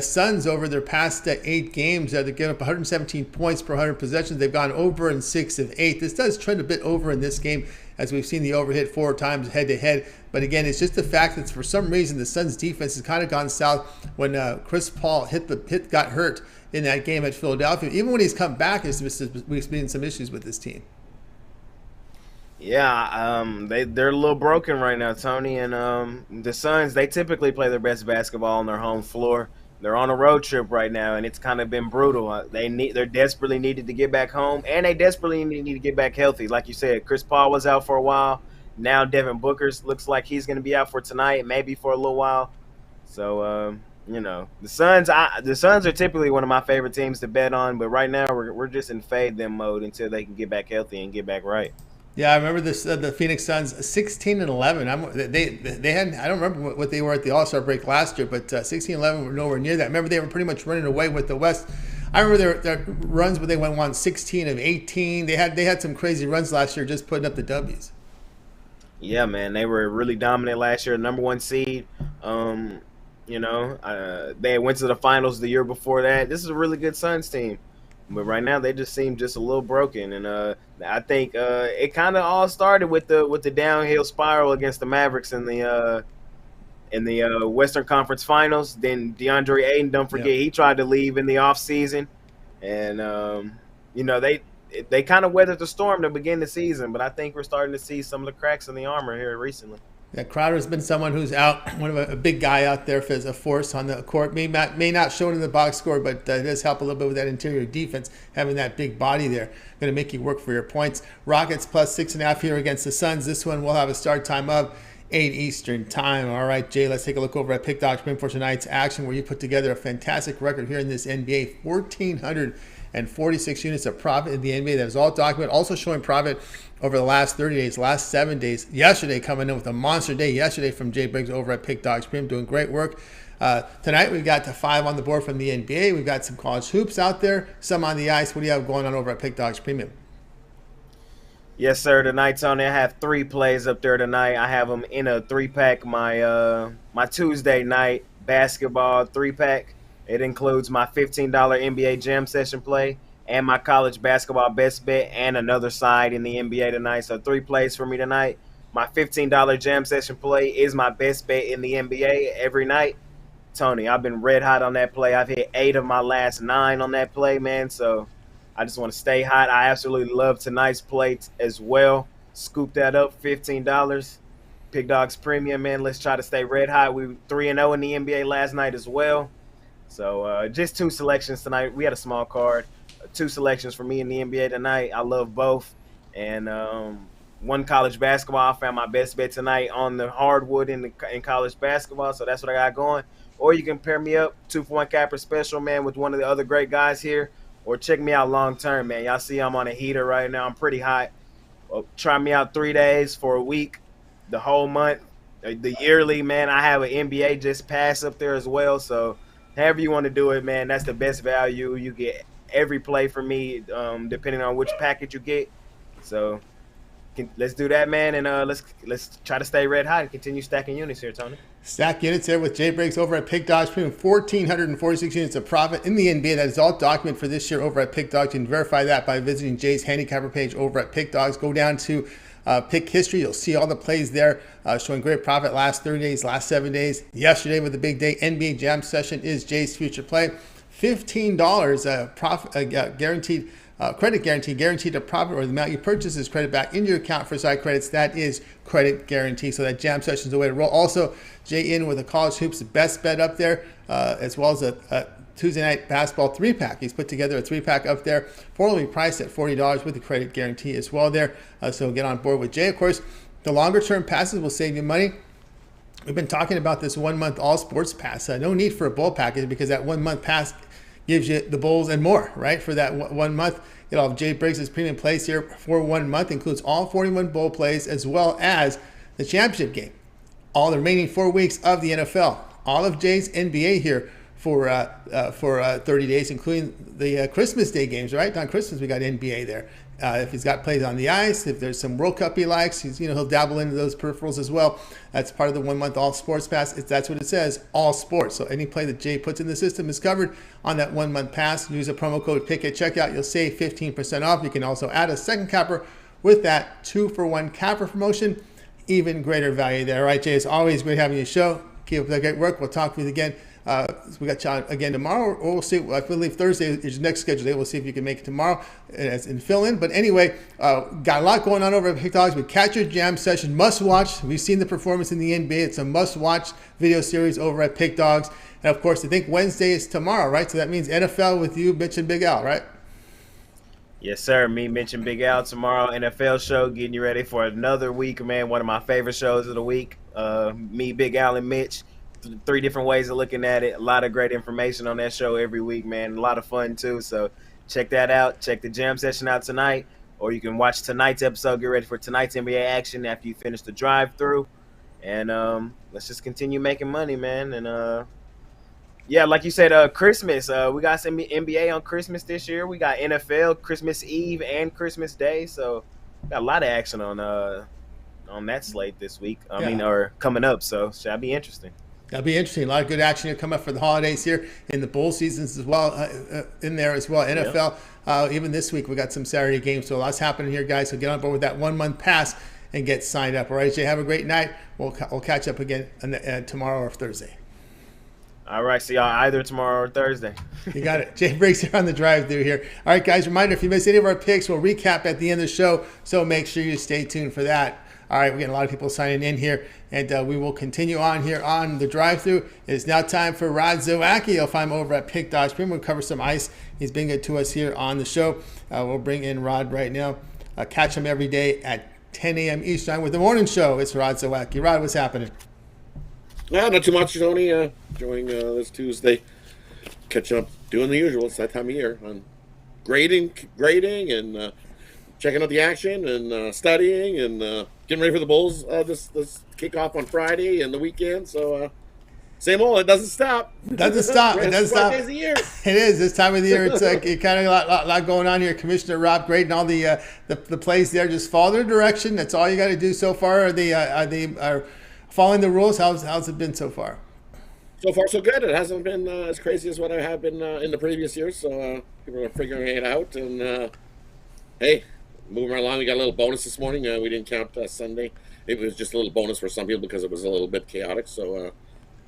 Suns over their past 8 games, they give up 117 points per 100 possessions. They've gone over in 6 of 8. This does trend a bit over in this game, as we've seen the over hit 4 times head-to-head. But again, it's just the fact that for some reason the Suns' defense has kind of gone south when Chris Paul got hurt in that game at Philadelphia. Even when he's come back, we've seen some issues with this team. Yeah, they're a little broken right now, Tony. And the Suns, they typically play their best basketball on their home floor. They're on a road trip right now, and it's kind of been brutal. They're desperately needed to get back home, and they desperately need to get back healthy. Like you said, Chris Paul was out for a while. Now Devin Booker's looks like he's going to be out for tonight, maybe for a little while. So, the Suns are typically one of my favorite teams to bet on, but right now we're just in fade them mode until they can get back healthy and get back right. Yeah, I remember this. The Phoenix Suns 16-11. They had, I don't remember what they were at the All-Star break last year, but 16-11 were nowhere near that. Remember they were pretty much running away with the West. I remember their runs where they won 16 of 18. They had some crazy runs last year, just putting up the W's. Yeah, man, they were really dominant last year, number 1 seed. They went to the finals the year before that. This is a really good Suns team. But right now they just seem just a little broken, and I think it kind of all started with the downhill spiral against the Mavericks in the Western Conference Finals. Then DeAndre Ayton, don't forget, he tried to leave in the offseason, and they kind of weathered the storm to begin the season. But I think we're starting to see some of the cracks in the armor here recently. Yeah, Crowder's been someone who's out, a big guy out there as a force on the court. May not show it in the box score, but it does help a little bit with that interior defense, having that big body there. Going to make you work for your points. Rockets plus 6.5 here against the Suns. This one will have a start time of 8 Eastern time. All right, Jay, let's take a look over at Pick Dog's Pin for tonight's action, where you put together a fantastic record here in this NBA, 1,446 units of profit in the NBA. That is all documented. Also showing profit over the last 30 days, last 7 days. Yesterday coming in with a monster day yesterday from Jay Briggs over at Pick Dog's Pin, doing great work. Tonight we've got the 5 on the board from the NBA. We've got some college hoops out there, some on the ice. What do you have going on over at Pick Dog's Premium? Yes, sir. Tonight, Tony, I have 3 plays up there tonight. I have them in a 3-pack. My Tuesday night basketball 3-pack. It includes my $15 NBA Jam Session play and my college basketball best bet and another side in the NBA tonight. So 3 plays for me tonight. My $15 Jam Session play is my best bet in the NBA every night. Tony, I've been red hot on that play. I've hit 8 of my last 9 on that play, man. So I just want to stay hot. I absolutely love tonight's play as well. Scoop that up, $15. Pick Dogs Premium, man. Let's try to stay red hot. We were 3-0 in the NBA last night as well. So just 2 selections tonight. We had a small card. 2 selections for me in the NBA tonight. I love both. And 1 college basketball. I found my best bet tonight on the hardwood in college basketball. So that's what I got going. Or you can pair me up, 2-for-1 capper special, man, with one of the other great guys here. Or check me out long term, man. Y'all see I'm on a heater right now. I'm pretty hot. Try me out 3 days for a week, the whole month, the yearly, man. I have an NBA just pass up there as well. So however you want to do it, man, that's the best value. You get every play from me, depending on which package you get. So let's do that, man, and let's try to stay red hot and continue stacking units here, Tony. Stack units here with Jay Briggs over at Pick Dogs Premium. 1,446 units of profit in the NBA. That is all documented for this year over at Pick Dogs. You can verify that by visiting Jay's handicapper page over at Pick Dogs. Go down to pick history. You'll see all the plays there, showing great profit last 30 days, last 7 days. Yesterday with the big day, NBA Jam session is Jay's future play. $15 profit guaranteed. Credit guaranteed to profit, or the amount you purchase is credit back into your account for side credits. That is credit guarantee. So that jam session is the way to roll. Also, Jay in with a college hoops best bet up there, as well as a Tuesday night basketball 3-pack. He's put together a 3-pack up there, formerly priced at $40 with the credit guarantee as well there. So get on board with Jay. Of course, the longer term passes will save you money. We've been talking about this 1 month all sports pass. No need for a bowl package, because that 1 month pass gives you the bowls and more, right? For that 1 month, you'll have Jay Briggs' premium plays here for 1 month, includes all 41 bowl plays as well as the championship game, all the remaining 4 weeks of the NFL, all of Jay's NBA here for 30 days, including the Christmas Day games, right? On Christmas, we got NBA there. If he's got plays on the ice, if there's some World Cup he likes, he'll dabble into those peripherals as well. That's part of the 1 month all sports pass. That's what it says, all sports. So any play that Jay puts in the system is covered on that 1 month pass. Use a promo code PICK at checkout. You'll save 15% off. You can also add a second capper with that 2-for-1 capper promotion. Even greater value there. All right, Jay, it's always great having you show. Keep up that great work. We'll talk with you again. We got you again tomorrow, or we'll see. I believe Thursday is your next schedule day. We'll see if you can make it tomorrow and fill in. But anyway, got a lot going on over at Pick Dogs. We catch your jam session, must watch. We've seen the performance in the NBA. It's a must watch video series over at Pick Dogs. And of course, I think Wednesday is tomorrow, right? So that means NFL with you, Mitch and Big Al, right? Yes, sir. Me, Mitch, and Big Al tomorrow. NFL show, getting you ready for another week, man. One of my favorite shows of the week. Me, Big Al, and Mitch. 3 different ways of looking at it. A lot of great information on that show every week, man. A lot of fun, too. So check that out. Check the jam session out tonight. Or you can watch tonight's episode. Get ready for tonight's NBA action after you finish the drive-through. And let's just continue making money, man. And, yeah, like you said, Christmas. We got some NBA on Christmas this year. We got NFL Christmas Eve and Christmas Day. So got a lot of action on that slate this week. Or coming up. So should be interesting. That'll be interesting. A lot of good action to come up for the holidays here in the bowl seasons as well, in there as well. NFL, even this week, we got some Saturday games. So lots happening here, guys. So get on board with that 1 month pass and get signed up. All right, Jay, have a great night. We'll catch up again tomorrow or Thursday. All right, see y'all either tomorrow or Thursday. You got it. Jay Briggs here on the drive-through here. All right, guys, reminder, if you missed any of our picks, we'll recap at the end of the show. So make sure you stay tuned for that. All right, we're getting a lot of people signing in here, and we will continue on here on the drive-thru. It is now time for Rod Zawacky. You'll find him over at Pick Dogs. We'll cover some ice. He's been good to us here on the show. We'll bring in Rod right now. Catch him every day at 10 a.m. Eastern with the morning show. It's Rod Zawacky. Rod, what's happening? Not too much, Tony. Enjoying this Tuesday. Catching up, doing the usual. It's that time of year. On grading and checking out the action and studying and getting ready for the Bulls this kickoff on Friday and the weekend. So same old. It doesn't stop. It doesn't stop. It doesn't stop. Days a year. It is this time of the year. It's like it kind of a lot going on here. Commissioner Rob grading all the plays there. Just follow their direction. That's all you got to do so far. Are they following the rules? How's it been so far? So far, so good. It hasn't been as crazy as what I have been in the previous years. So people are figuring it out. And hey, moving right along. We got a little bonus this morning. We didn't count Sunday. It was just a little bonus for some people because it was a little bit chaotic. So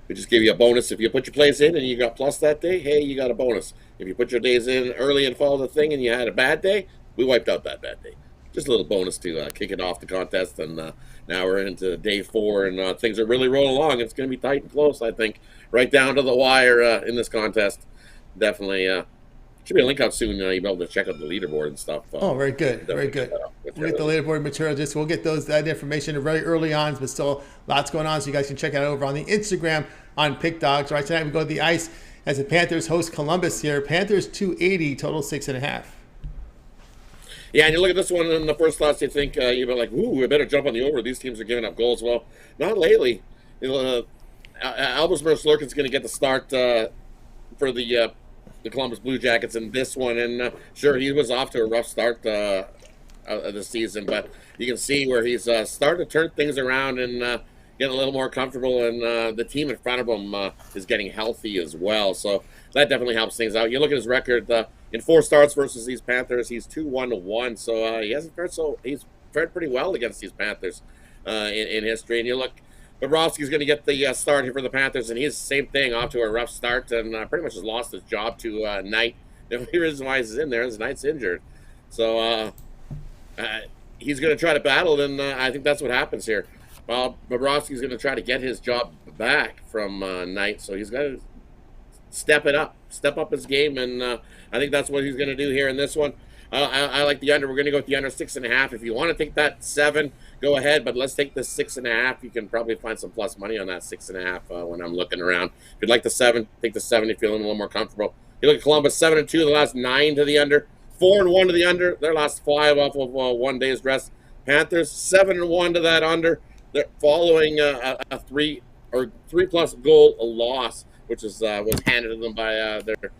we just gave you a bonus. If you put your plays in and you got plus that day, hey, you got a bonus. If you put your days in early and follow the thing and you had a bad day, we wiped out that bad day. Just a little bonus to kick it off the contest. And now we're into day 4 and things are really rolling along. It's going to be tight and close, I think, right down to the wire in this contest. Definitely should be a link out soon. You'll be able to check out the leaderboard and stuff. Very good. Very good. We'll get the leaderboard material. We'll get that information very early on, but still lots going on. So you guys can check it out over on the Instagram on Pick Dogs. All right, tonight we go to the ice as the Panthers host Columbus here. Panthers 280, total 6.5. Yeah, and you look at this one, and the first thoughts you think, you'd be like, ooh, we better jump on the over. These teams are giving up goals. Well, not lately. Albus Merslurkin's going to get the start for the Columbus Blue Jackets in this one. And sure, he was off to a rough start of the season, but you can see where he's starting to turn things around and getting a little more comfortable. And the team in front of him is getting healthy as well. So that definitely helps things out. You look at his record in 4 starts versus these Panthers, he's 2-1-1. So he hasn't fared fared pretty well against these Panthers in history. And you look, Bobrovsky's going to get the start here for the Panthers, and he's the same thing, off to a rough start, and pretty much has lost his job to Knight. The only reason why he's in there is Knight's injured. So he's going to try to battle, and I think that's what happens here. Well, Bobrovsky's going to try to get his job back from Knight, so he's got to step up his game, and I think that's what he's going to do here in this one. I like the under. We're going to go with the under 6.5. If you want to take that 7, go ahead, but let's take the 6.5. You can probably find some plus money on that 6.5 when I'm looking around. If you'd like the 7, take the 7 if you're feeling a little more comfortable. You look at Columbus, 7-2, the last 9 to the under, 4-1 to the under, their last 5 off of 1 day's rest. Panthers, 7-1 to that under. They're following a 3+ goal loss, which was handed to them by their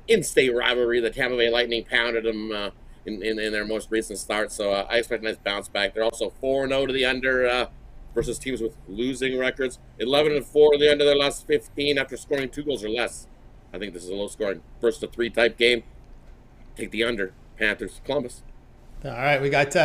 in-state rivalry. The Tampa Bay Lightning pounded them in their most recent start, so I expect a nice bounce back. They're also 4-0 to the under versus teams with losing records. 11-4 to the under their last 15 after scoring 2 goals or less. I think this is a low-scoring 1-3 type game. Take the under. Panthers, Columbus. All right, we got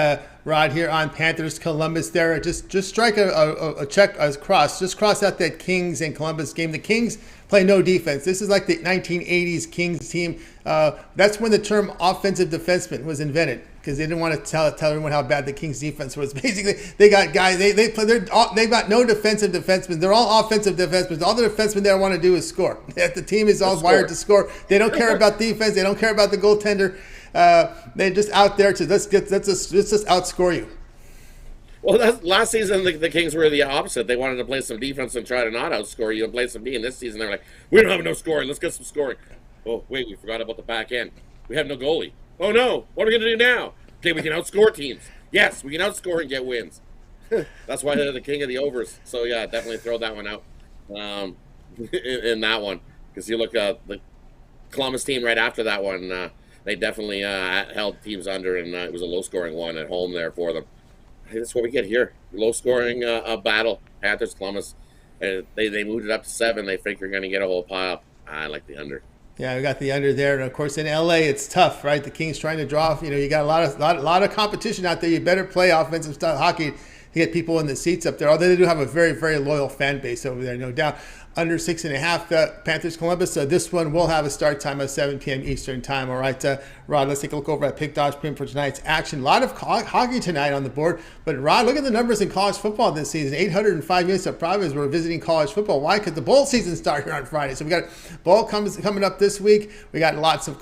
Rod here on Panthers Columbus there. Just strike a check, a cross. Just cross out that Kings and Columbus game. The Kings play no defense. This is like the 1980s Kings team. That's when the term offensive defenseman was invented, because they didn't want to tell everyone how bad the Kings defense was. Basically, they got guys. They've got no defensive defensemen. They're all offensive defensemen. All the defensemen there want to do is score. The team is all wired to score. They don't care about defense. They don't care about the goaltender. They're just out there to let's just outscore you. Well, last season the Kings were the opposite. They wanted to play some defense and try to not outscore you and play some D. And this season they're like, we don't have enough scoring. Let's get some scoring. Oh wait, we forgot about the back end. We have no goalie. Oh no, what are we gonna do now? Okay, we can outscore teams. Yes, we can outscore and get wins. That's why they're the king of the overs. So yeah, definitely throw that one out in that one, because you look at the Columbus team right after that one. They definitely held teams under, and it was a low-scoring one at home there for them. Hey, that's what we get here. Low-scoring battle. Panthers, Columbus. They moved it up to 7. They think they're going to get a whole pile. I like the under. Yeah, we got the under there, and of course in LA it's tough, right? The Kings trying to draw. You got a lot of competition out there. You better play offensive style hockey to get people in the seats up there. Although they do have a very, very loyal fan base over there, no doubt. Under 6.5, Panthers Columbus. So this one will have a start time of 7 p.m. Eastern time. All right, Rod, let's take a look over at Pick Dodge Premium for tonight's action. A lot of hockey tonight on the board. But Rod, look at the numbers in college football this season. 805 units of profit as we're visiting college football. Why? Because the bowl season starts here on Friday. So we got bowl coming up this week. We got lots of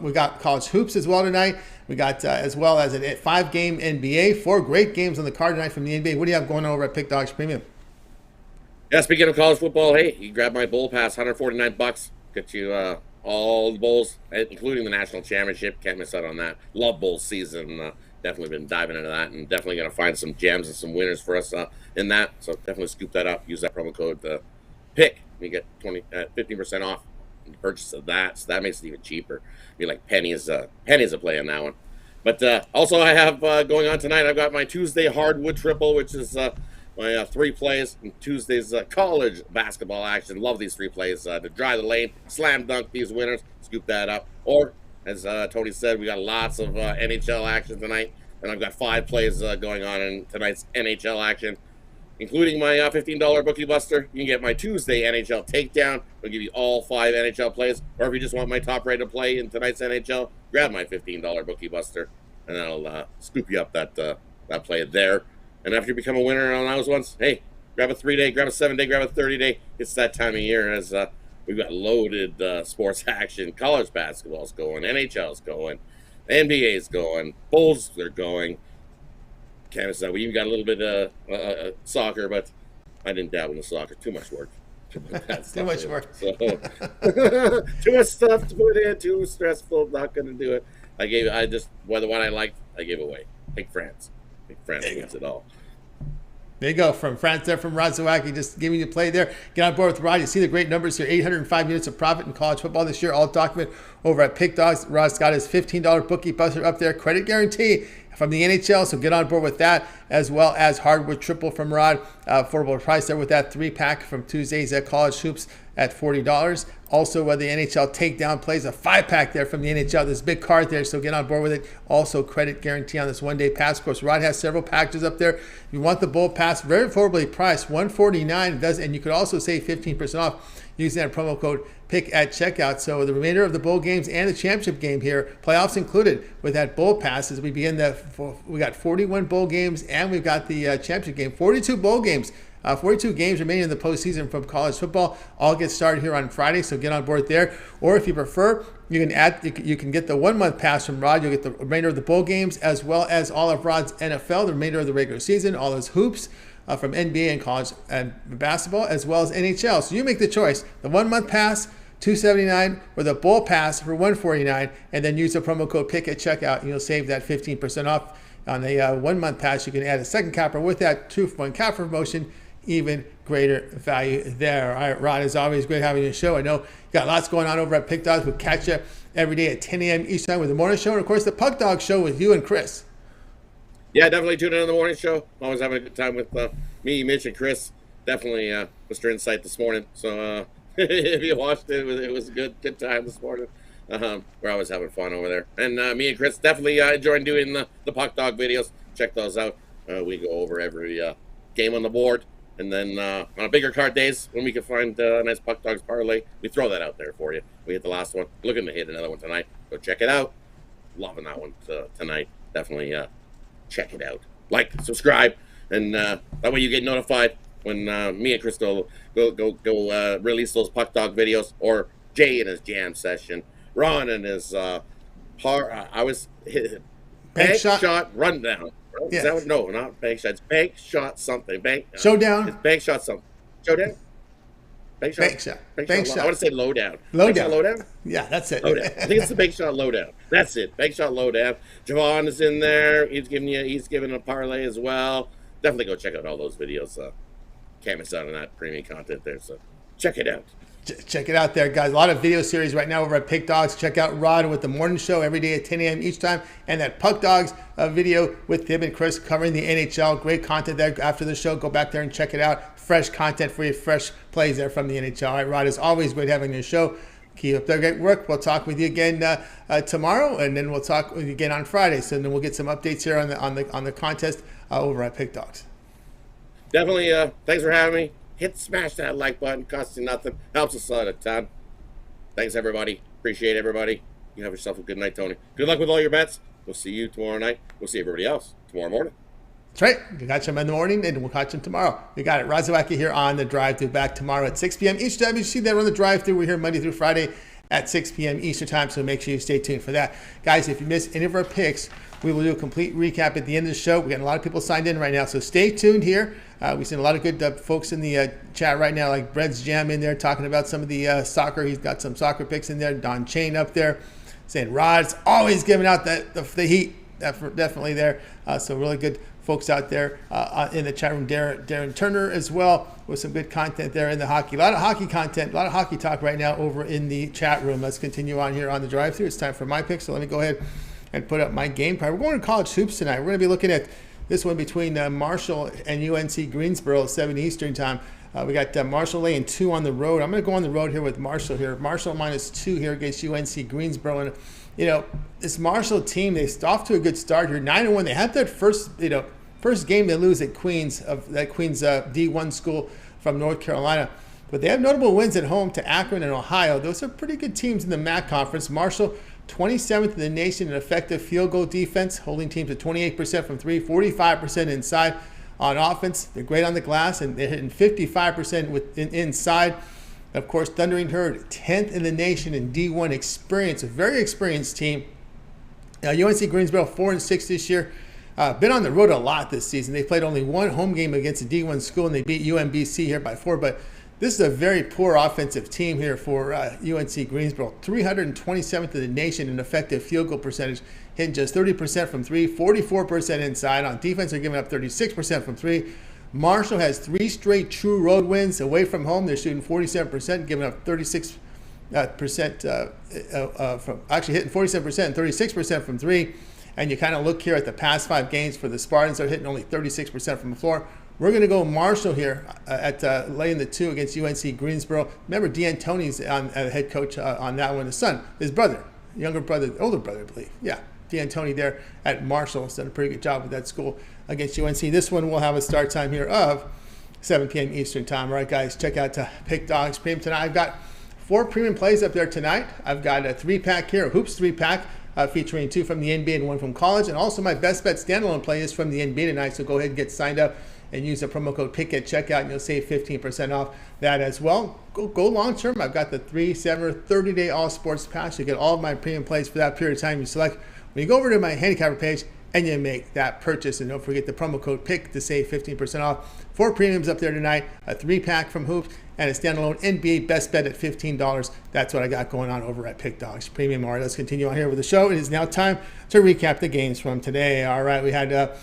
we got college hoops as well tonight. We got as well as a 5-game NBA. 4 great games on the card tonight from the NBA. What do you have going on over at Pick Dodge Premium? Yeah, speaking of college football, hey, you grab my bowl pass, $149. Get you all the bowls, including the national championship. Can't miss out on that. Love bowl season. Definitely been diving into that, and definitely going to find some gems and some winners for us in that. So definitely scoop that up. Use that promo code PICK. You get 15% off the purchase of that. So that makes it even cheaper. Be like pennies a play on that one. But also I have going on tonight, I've got my Tuesday hardwood triple, which is my 3 plays in Tuesday's college basketball action. Love these 3 plays to dry the lane, slam dunk these winners, scoop that up. Or, as Tony said, we got lots of NHL action tonight, and I've got 5 plays going on in tonight's NHL action, including my $15 Bookie Buster. You can get my Tuesday NHL Takedown. I'll give you all 5 NHL plays. Or if you just want my top-rated play in tonight's NHL, grab my $15 Bookie Buster, and I'll scoop you up that play there. And after you become a winner on those ones, hey, grab a 3-day, grab a 7-day, grab a 30-day. It's that time of year as we've got loaded sports action. College basketball's going, NHL's going, NBA's going, Bulls are going. Canada, we even got a little bit of soccer, but I didn't dabble in the soccer. Too much work. Too much work. So, too much stuff to put in. Too stressful. Not going to do it. What I liked, I gave away. Take France. France wins it all. There you go. From France there, from Rod Zawacky, just giving you a play there. Get on board with Rod. You see the great numbers here. 805 units of profit in college football this year. All document over at Pick Dogs. Rod's got his $15 Bookie Buster up there. Credit guarantee. from the NHL, so get on board with that, as well as hardwood triple from Rod. Affordable price there with that 3-pack from Tuesdays at College Hoops at $40. Also, the NHL Takedown plays a 5-pack there from the NHL. This big card there, so get on board with it. Also, credit guarantee on this one-day pass. Of course, Rod has several packages up there. If you want the Bull Pass, very affordably priced, $149. And you could also save 15% off using that promo code PICK at checkout. So the remainder of the bowl games and the championship game here, playoffs included, with that Bull Pass as we begin we got 41 bowl games and we've got the championship game, 42 bowl games. 42 games remaining in the postseason from college football. All get started here on Friday, so get on board there. Or if you prefer, you can get the 1-month pass from Rod. You'll get the remainder of the bowl games as well as all of Rod's NFL, the remainder of the regular season, all those hoops from NBA and college and basketball, as well as NHL. So you make the choice: the 1-month pass, $279, or the Bowl Pass for $149, and then use the promo code PICK at checkout, and you'll save that 15% off. On the 1-month pass, you can add a second capper with that 2-for-1 capper promotion. Even greater value there. All right, Rod, as always, great having you on the show. I know you got lots going on over at Pick Dogs. We'll catch you every day at 10 a.m. Eastern Time with the morning show, and of course the Puck Dog show with you and Chris. Yeah, definitely tune in on the morning show. Always having a good time with me, Mitch, and Chris. Definitely Mr. Insight this morning. So if you watched it, it was a good time this morning. We're always having fun over there. And me and Chris definitely enjoying doing the Puck Dog videos. Check those out. We go over every game on the board. And then on a bigger card days, when we can find a nice Puck Dogs parlay, we throw that out there for you. We hit the last one. Looking to hit another one tonight. Go check it out. Loving that one tonight. Definitely check it out. Like, subscribe, and that way you get notified when me and Crystal go release those Puck Dog videos, or Jay in his jam session, Ron in his bank shot rundown. Yes. No, not bank shot. It's bank shot something. Showdown. It's bank shot something. Showdown. Bank shot. I want to say lowdown. Lowdown. Yeah, that's it. Lowdown. I think it's the bank shot lowdown. That's it. Bank shot lowdown. Javon is in there. He's giving a parlay as well. Definitely go check out all those videos. Can't miss out on that premium content there. So check it out. Check it out there, guys. A lot of video series right now over at Pick Dogs. Check out Rod with the morning show every day at 10 a.m. each time, and that Puck Dogs video with Tim and Chris covering the NHL. Great content there after the show. Go back there and check it out. Fresh content for you, fresh plays there from the NHL. All right, Rod, it's always great having your show. Keep up the great work. We'll talk with you again tomorrow, and then we'll talk with you again on Friday. So then we'll get some updates here on the contest over at Pick Dogs. Definitely. Thanks for having me. Smash that like button. Costs you nothing. Helps us out a ton. Thanks, everybody. Appreciate everybody. You have yourself a good night, Tony. Good luck with all your bets. We'll see you tomorrow night. We'll see everybody else tomorrow morning. That's right. We got you in the morning, and we'll catch them tomorrow. You got it. Rod Zawacky here on the Drive Thru, back tomorrow at 6 p.m. Eastern Time. You see that on the Drive Thru. We're here Monday through Friday at 6 p.m. Eastern Time, so make sure you stay tuned for that. Guys, if you missed any of our picks, we will do a complete recap at the end of the show. We got a lot of people signed in right now, so stay tuned here. We've seen a lot of good folks in the chat right now, like Brett's Jam in there talking about some of the soccer. He's got some soccer picks in there. Don Chain up there saying Rod's always giving out the heat. Definitely there. So really good folks out there in the chat room. Darren Turner as well with some good content there in the hockey. A lot of hockey content, a lot of hockey talk right now over in the chat room. Let's continue on here on the Drive Thru. It's time for my picks. So let me go ahead and put up my game card. We're going to college hoops tonight. We're going to be looking at this one between Marshall and UNC Greensboro at 7 Eastern Time. We got Marshall laying 2 on the road. I'm going to go on the road here with Marshall here. Marshall -2 here against UNC Greensboro. And, this Marshall team, they're off to a good start here. 9-1. They had that first game they lose at Queens D1 school from North Carolina. But they have notable wins at home to Akron and Ohio. Those are pretty good teams in the MAC conference. Marshall, 27th in the nation in effective field goal defense, holding teams at 28% from 3, 45% inside on offense. They're great on the glass, and they're hitting 55% inside. Of course, Thundering Herd, 10th in the nation in D1 experience, a very experienced team. UNC Greensboro, 4-6 this year. Been on the road a lot this season. They played only one home game against a D1 school, and they beat UMBC here by 4. But this is a very poor offensive team here for UNC Greensboro. 327th in the nation in effective field goal percentage, hitting just 30% from 3, 44% inside. On defense, they're giving up 36% from 3. Marshall has 3 straight true road wins away from home. They're shooting 47%, giving up 36% from actually hitting 47% and 36% from 3. and you kind of look here at the past 5 games for the Spartans, they're hitting only 36% from the floor. We're going to go Marshall here at laying the 2 against UNC Greensboro. Remember, D'Antoni's on head coach on that one. His son, his brother, older brother, I believe. Yeah, D'Antoni there at Marshall has done a pretty good job with that school against UNC. This one will have a start time here of 7 p.m. Eastern time. All right, guys, check out Pick Dogs Premium tonight. I've got 4 premium plays up there tonight. I've got a 3-pack here, a Hoops 3-pack, featuring 2 from the NBA and 1 from college. And also my best bet standalone play is from the NBA tonight. So go ahead and get signed up and use the promo code PICK at checkout, and you'll save 15% off that as well. Go long term. I've got the 3, 7, or 30-day all sports pass. You get all of my premium plays for that period of time you select. When you go over to my handicapper page and you make that purchase, and don't forget the promo code PICK to save 15% off. 4 premiums up there tonight, a 3-pack from Hoops, and a standalone NBA best bet at $15. That's what I got going on over at Pick Dogs Premium. All right, let's continue on here with the show. It is now time to recap the games from today. All right, we had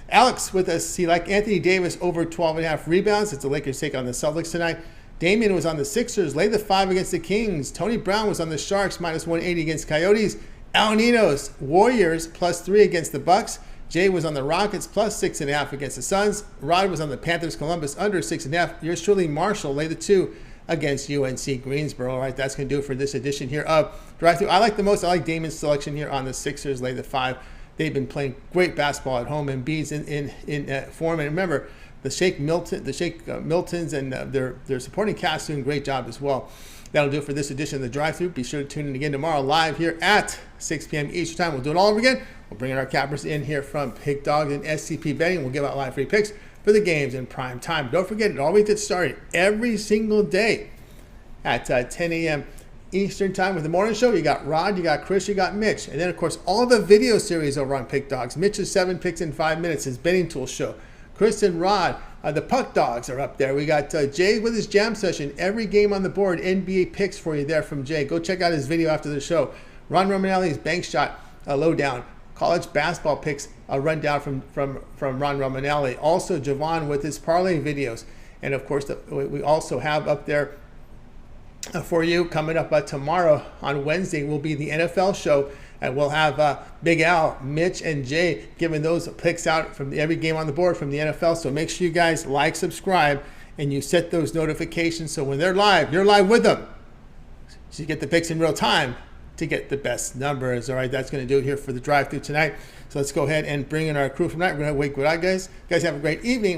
Alex with us. He liked Anthony Davis over 12.5 rebounds. It's the Lakers take on the Celtics tonight. Damian was on the Sixers, laid the 5 against the Kings. Tony Brown was on the Sharks, minus 180 against Coyotes. Ninos, Warriors, plus 3 against the Bucks. Jay was on the Rockets, plus 6.5 against the Suns. Rod was on the Panthers, Columbus, under 6.5. Yours truly, Marshall, laid the 2 against UNC Greensboro. All right, that's going to do it for this edition here of Drive Thru. I like Damian's selection here on the Sixers, laid the 5. They've been playing great basketball at home, and Embiid's in form. And remember, the Miltons and their supporting cast doing a great job as well. That'll do it for this edition of the Drive-Thru. Be sure to tune in again tomorrow live here at 6 p.m. Eastern time. We'll do it all over again. We'll bring in our cappers in here from Pick Dogs and SCP Betting. We'll give out live free picks for the games in prime time. Don't forget, it always gets started every single day at 10 a.m. Eastern time with the morning show. You got Rod, you got Chris, you got Mitch. And then, of course, all the video series over on Pick Dogs. Mitch's 7 picks in 5 minutes, his betting tool show. Chris and Rod, the Puck Dogs are up there. We got Jay with his jam session. Every game on the board, NBA picks for you there from Jay. Go check out his video after the show. Ron Romanelli's bank shot lowdown. College basketball picks rundown from Ron Romanelli. Also, Javon with his parlay videos. And, of course, we also have up there for you coming up tomorrow on Wednesday will be the NFL show, and we'll have Big Al, Mitch, and Jay giving those picks out from every game on the board from the NFL. So make sure you guys like, subscribe, and you set those notifications so when they're live, you're live with them. So you get the picks in real time to get the best numbers. All right, that's going to do it here for the Drive-Thru tonight. So let's go ahead and bring in our crew from tonight. We're going to wake with our guys. Guys, have a great evening.